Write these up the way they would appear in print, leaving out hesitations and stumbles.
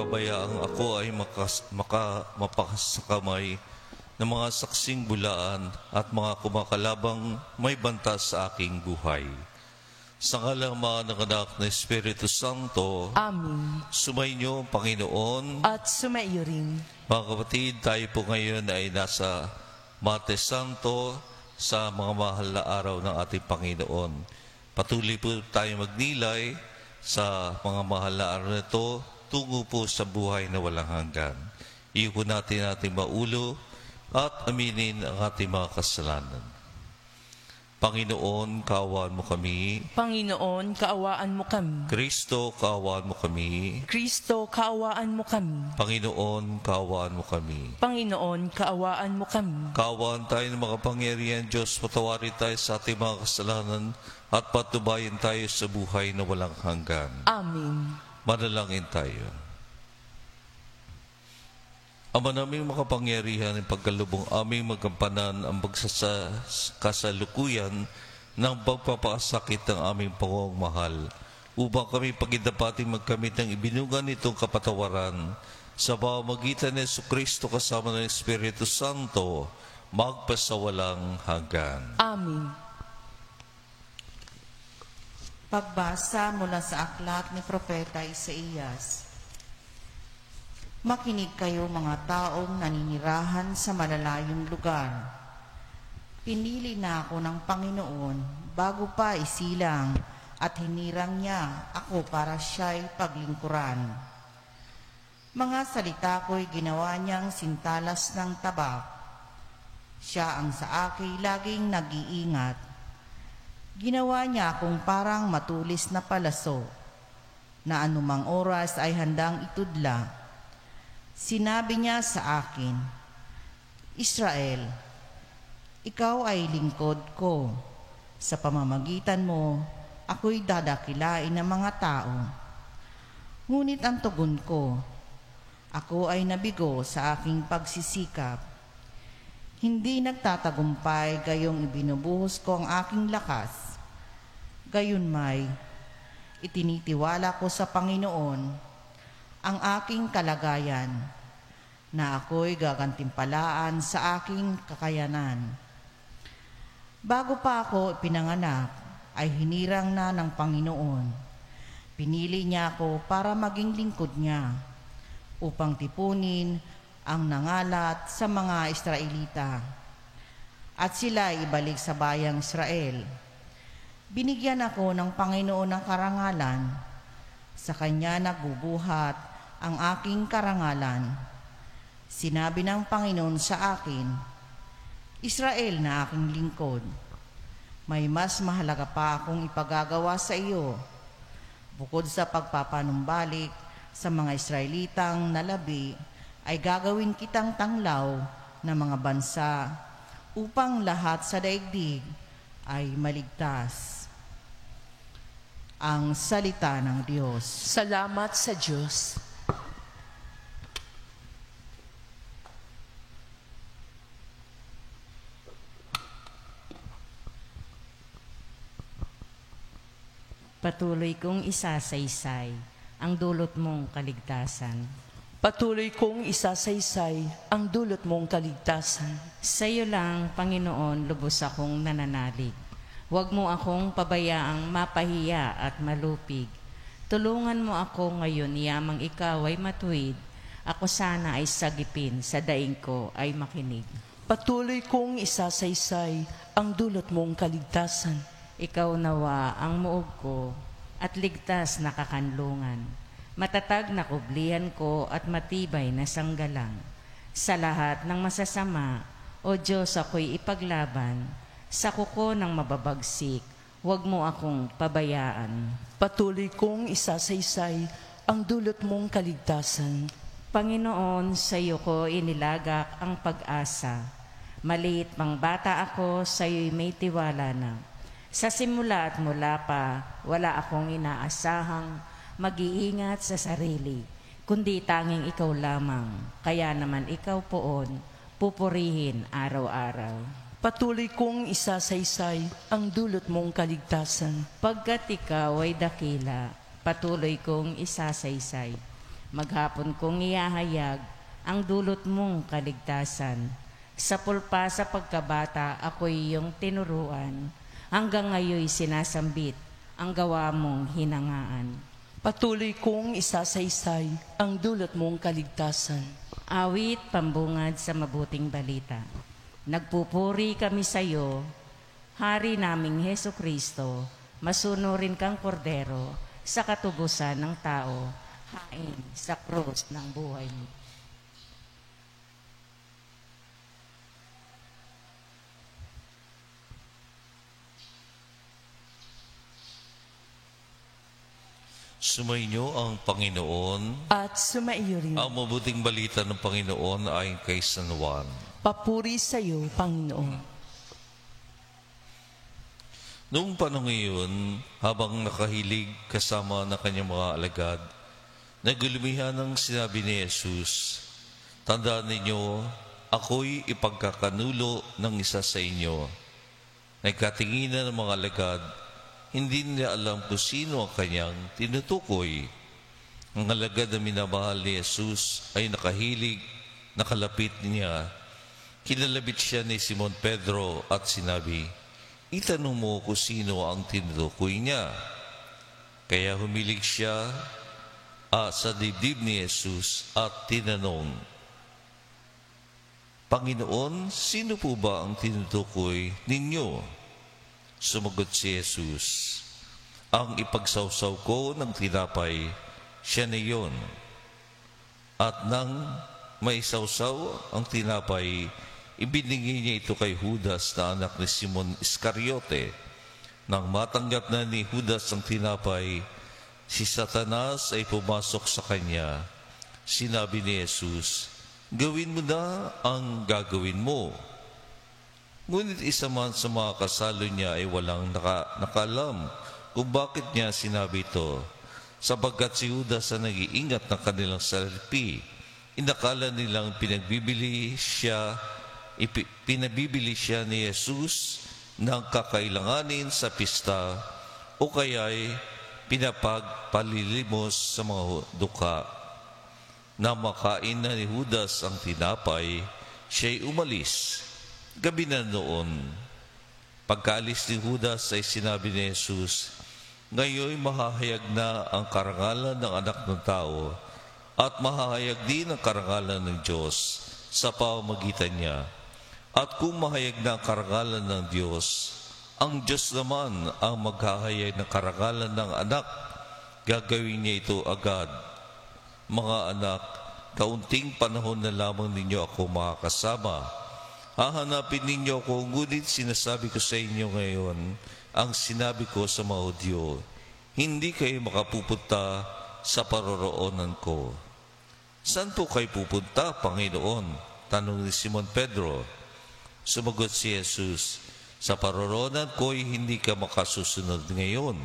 pabayaang ako ay mapakasakamay ng mga saksing bulaan at mga kumakalabang may banta sa aking buhay. Sa ngalang mga nanganak na Espiritu Santo, Amen. sumainyo, Panginoon. At sumaiyo rin. Mga kapatid, tayo po ngayon ay nasa Martes Santo sa mga mahal na araw ng ating Panginoon. Patuloy po tayo magnilay sa mga mahal na araw na ito tungo po sa buhay na walang hanggan. Iyuko natin ating maulo at aminin ang ating mga kasalanan. Panginoon, kaawaan mo kami. Panginoon, kaawaan mo kami. Kristo, kaawaan mo kami. Kristo, kaawaan mo kami. Panginoon, kaawaan mo kami. Panginoon, kaawaan mo kami. Kaawaan tayo ng mga pangyarihan, Diyos, patawarin tayo sa ating mga kasalanan at patubayan tayo sa buhay na walang hanggan. Amen. Manalangin tayo. Ama naming makapangyarihan ng pagkalubong aming magampanan ang kasalukuyan ng pagpapakasakit ng aming pangungmahal upang kami pagidapating magkamit ng ibinugan nitong kapatawaran sa pamamagitan ni Jesucristo kasama ng Espiritu Santo magpasawalang hanggan. Amen. Pagbasa mula sa aklat ni Propeta Isaías. Makinig kayo mga taong naninirahan sa malalayong lugar. Pinili na ako ng Panginoon bago pa isilang at hinirang niya ako para siya'y paglingkuran. Mga salita ko'y ginawa niyang sintalas ng tabak. Siya ang sa akin laging nag-iingat. Ginawa niya akong parang matulis na palaso na anumang oras ay handang itudla. Sinabi niya sa akin, Israel, ikaw ay lingkod ko. Sa pamamagitan mo, ako'y dadakilain ng mga tao. Ngunit ang tugon ko, ako ay nabigo sa aking pagsisikap. Hindi nagtatagumpay gayong ibinubuhos ko ang aking lakas. Gayunmay, itinitiwala ko sa Panginoon ang aking kalagayan, na ako'y gagantimpalaan sa aking kakayanan. Bago pa ako pinanganak, ay hinirang na ng Panginoon. Pinili niya ako para maging lingkod niya, upang tipunin ang nangalat sa mga Israelita, at sila ibalik sa bayang Israel. Binigyan ako ng Panginoon ng karangalan, sa Kanya nagbubuhat ang aking karangalan. Sinabi ng Panginoon sa akin, Israel na aking lingkod, may mas mahalaga pa akong ipagagawa sa iyo. Bukod sa pagpapanumbalik sa mga Israelitang nalabi, ay gagawin kitang tanglaw ng mga bansa upang lahat sa daigdig ay maligtas. Ang salita ng Diyos. Salamat sa Diyos. Patuloy kong isasaysay ang dulot mong kaligtasan. Patuloy kong isasaysay ang dulot mong kaligtasan. Sa iyo lang, Panginoon, lubos akong nananalig. Huwag mo akong pabayaang mapahiya at malupig. Tulungan mo ako ngayon, yamang ikaw ay matuwid. Ako sana ay sagipin, sa daing ko ay makinig. Patuloy kong isasaysay ang dulot mong kaligtasan. Ikaw nawa ang muog ko at ligtas na kakanlungan. Matatag na kublihan ko at matibay na sanggalang. Sa lahat ng masasama, O Diyos, ako'y ipaglaban. Sa kuko ng mababagsik, huwag mo akong pabayaan. Patuloy kong isasaysay ang dulot mong kaligtasan. Panginoon, sa iyo ko inilagak ang pag-asa. Maliit pang bata ako, sa iyo'y may tiwala na. Sa simula at mula pa, wala akong inaasahang mag-iingat sa sarili, kundi tanging ikaw lamang. Kaya naman ikaw poon, pupurihin araw-araw. Patuloy kong isasaysay ang dulot mong kaligtasan. Pagkat ikaw ay dakila, patuloy kong isasaysay. Maghapon kong iahayag ang dulot mong kaligtasan. Sa pulpa sa pagkabata, ako'y iyong tinuruan. Hanggang ngayon sinasambit ang gawa mong hinangaan. Patuloy kong isasaysay ang dulot mong kaligtasan. Awit pambungad sa mabuting balita. Nagpupuri kami sa iyo, Hari naming Heso Kristo, masunurin kang kordero sa katubusan ng tao, hain sa krus ng buhay mo. Sumainyo ang Panginoon. At sumaiyo rin. Ang mabuting balita ng Panginoon ay kay San Juan. Papuri sa iyo, Panginoon. Noong panahon ngayon, habang nakahilig kasama ng kanyang mga alagad, nagulumihan ng sinabi ni Jesus, "Tandaan ninyo, ako'y ipagkakanulo ng isa sa inyo." Nagkatinginan ng mga alagad, hindi nila alam kung sino ang kanyang tinutukoy. Ang alagad na minamahal ni Jesus ay nakahilig, nakalapit niya. Kinalabit siya ni Simon Pedro at sinabi, "Itanong mo kung sino ang tinutukoy niya." Kaya humilig siya sa dibdib ni Jesus at tinanong, "Panginoon, sino po ba ang tinutukoy ninyo?" Sumagot si Jesus, "Ang ipagsawsaw ko ng tinapay, siya na iyon." At nang maisawsaw ang tinapay, ibinigay niya ito kay Judas na anak ni Simon Iscariote. Nang matanggap na ni Judas ang tinapay, si Satanas ay pumasok sa kanya. Sinabi ni Jesus, "Gawin mo na ang gagawin mo." Ngunit isa man sa mga kasalo niya ay walang nakaalam kung bakit niya sinabi ito. Sapagkat si Judas ang nag-iingat ng kanilang salapi, inakala nilang pinabibili siya ni Jesus ng kakailanganin sa pista o kaya'y pinapagpalilimos sa mga dukha. Na makain na ni Judas ang tinapay, siya'y umalis. Gabi na noon, pagkaalis ni Judas ay sinabi ni Jesus, "Ngayon mahahayag na ang karangalan ng anak ng tao at mahahayag din ang karangalan ng Diyos sa pamamagitan niya. At kung mahayag na ang karangalan ng Diyos, ang Diyos naman ang maghahayag ng karangalan ng anak, gagawin niya ito agad. Mga anak, kaunting panahon na lamang ninyo ako makakasama. Hahanapin ninyo ako, ngunit sinasabi ko sa inyo ngayon ang sinabi ko sa mga Hudyo, hindi kayo makapupunta sa paroroonan ko." "Saan po kayo pupunta, Panginoon?" tanong ni Simon Pedro. Sumagot si Jesus, "Sa paroroonan ko'y hindi ka makasusunod ngayon,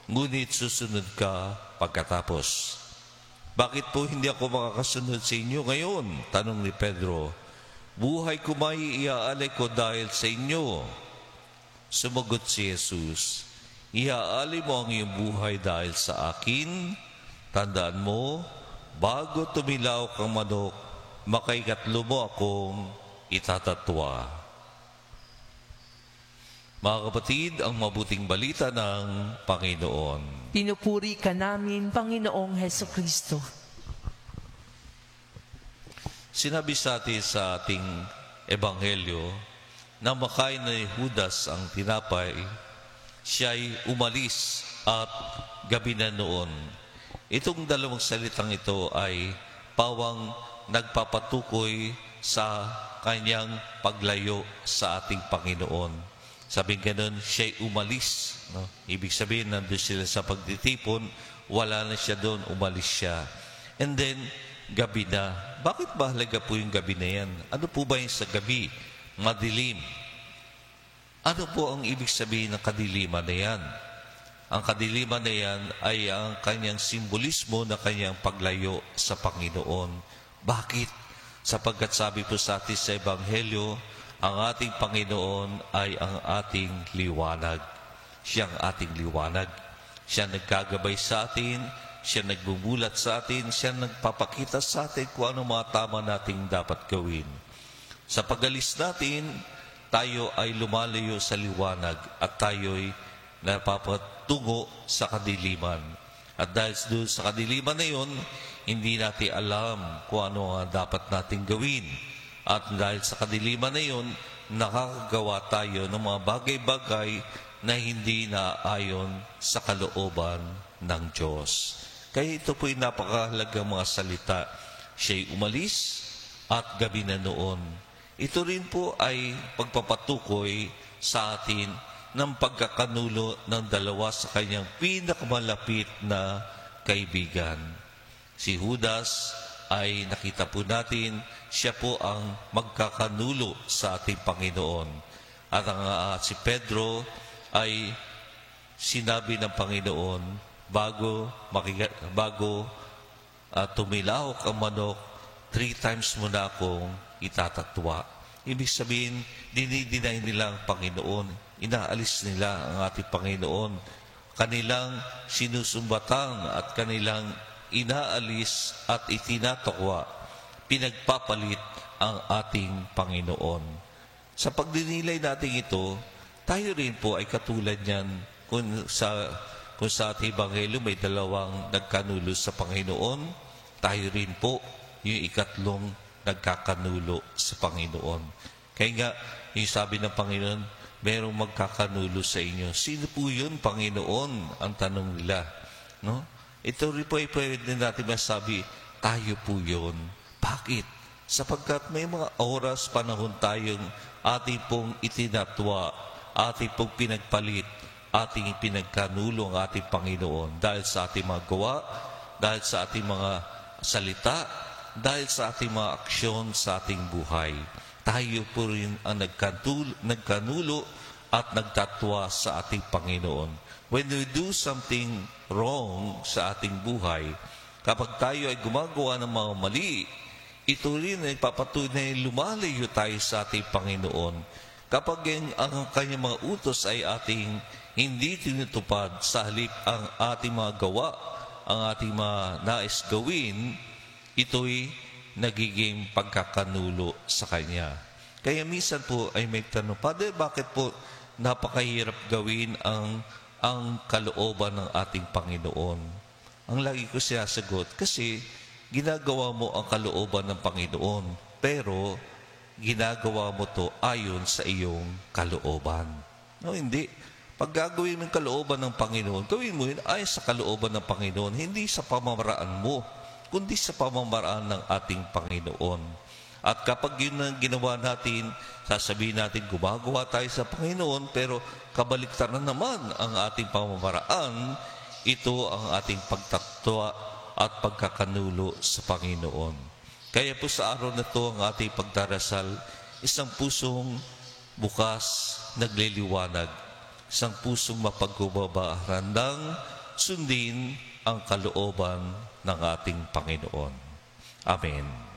ngunit susunod ka pagkatapos." "Bakit po hindi ako makakasunod sa inyo ngayon?" tanong ni Pedro. "Buhay ko may iaalay ko dahil sa inyo." Sumagot si Jesus, "Iaalay mo ang iyong buhay dahil sa akin? Tandaan mo, bago tumilaw kang manok, makaikatlo mo akong itatatwa." Mga kapatid, ang mabuting balita ng Panginoon. Pinupuri ka namin, Panginoong Heso Kristo. Sinabi sa atin sa ating ebanghelyo na makain ni Judas ang tinapay, siya'y umalis at gabi na noon. Itong dalawang salitang ito ay pawang nagpapatukoy sa kanyang paglayo sa ating Panginoon. Sabi ganun, siya'y umalis. No? Ibig sabihin, nandun sila sa pagtitipon, wala na siya doon, umalis siya. And then, gabi na. Bakit ba halaga po yung gabi na yan? Ano po ba yung sa gabi? Madilim. Ano po ang ibig sabihin ng kadiliman na yan? Ang kadiliman na yan ay ang kanyang simbolismo na kanyang paglayo sa Panginoon. Bakit? Sapagkat sabi po sa atin sa Ebanghelyo, ang ating Panginoon ay ang ating liwanag. Siya ang ating liwanag. Siya nagkagabay sa atin siya nagbubulat sa atin, siya nagpapakita sa atin kung ano mga tama nating dapat gawin. Sa pag-alis natin, tayo ay lumalayo sa liwanag at tayo'y napapatungo sa kadiliman. At dahil doon sa kadiliman na yun, hindi natin alam kung ano ang dapat nating gawin. At dahil sa kadiliman na yun, nakakagawa tayo ng mga bagay-bagay na hindi naayon sa kalooban ng Diyos. Kaya ito po'y napakahalagang mga salita. Siya'y umalis at gabi na noon. Ito rin po ay pagpapatukoy sa atin ng pagkakanulo ng dalawa sa kanyang pinakamalapit na kaibigan. Si Judas ay nakita po natin, siya po ang magkakanulo sa ating Panginoon. At ang si Pedro ay sinabi ng Panginoon, bago tumilahok ang manok, 3 times mo na akong itatatwa. Ibig sabihin, dinidinay nila ang Panginoon. Inaalis nila ang ating Panginoon. Kanilang sinusumbatan at kanilang inaalis at itinatokwa. Pinagpapalit ang ating Panginoon. Sa pagdinilay natin ito, tayo rin po ay katulad niyan kung sa ating Ebanghelyo may 2 nagkanulo sa Panginoon, tayo rin po yung 3 nagkakanulo sa Panginoon. Kaya nga, yung sabi ng Panginoon, merong magkakanulo sa inyo. Sino po yun, Panginoon? Ang tanong nila. No? Ito rin po ay pwede natin masabi, tayo po yun. Bakit? Sapagkat may mga oras, panahon tayong ating pong itinatwa, ating pong pinagpalit, ating pinagkanulo ang ating Panginoon dahil sa ating mga gawa, dahil sa ating mga salita, dahil sa ating mga aksyon sa ating buhay. Tayo po rin ang nagkanulo at nagtatwa sa ating Panginoon. When we do something wrong sa ating buhay, kapag tayo ay gumagawa ng mga mali, ito rin ay papatunay na lumalayo tayo sa ating Panginoon. Kapag ang kanyang mga utos ay ating hindi tinutupad, sa halip ang ating mga gawa, ang ating mga nais gawin, ito'y nagiging pagkakanulo sa Kanya. Kaya minsan po ay may tanong, Father, bakit po napakahirap gawin ang kalooban ng ating Panginoon? Ang lagi ko sinasagot, kasi ginagawa mo ang kalooban ng Panginoon, pero ginagawa mo to ayon sa iyong kalooban. No, hindi. Pag gagawin mo yung kalooban ng Panginoon, gawin mo yun ayon sa kalooban ng Panginoon, hindi sa pamamaraan mo, kundi sa pamamaraan ng ating Panginoon. At kapag yun ang ginawa natin, sasabihin natin gumagawa tayo sa Panginoon, pero kabaliktaran naman ang ating pamamaraan, ito ang ating pagtatwa at pagkakanulo sa Panginoon. Kaya po sa araw na ito ang ating pagdarasal, isang pusong bukas, nagliliwanag, isang pusong mapagkumbaba, handang sundin ang kalooban ng ating Panginoon. Amen.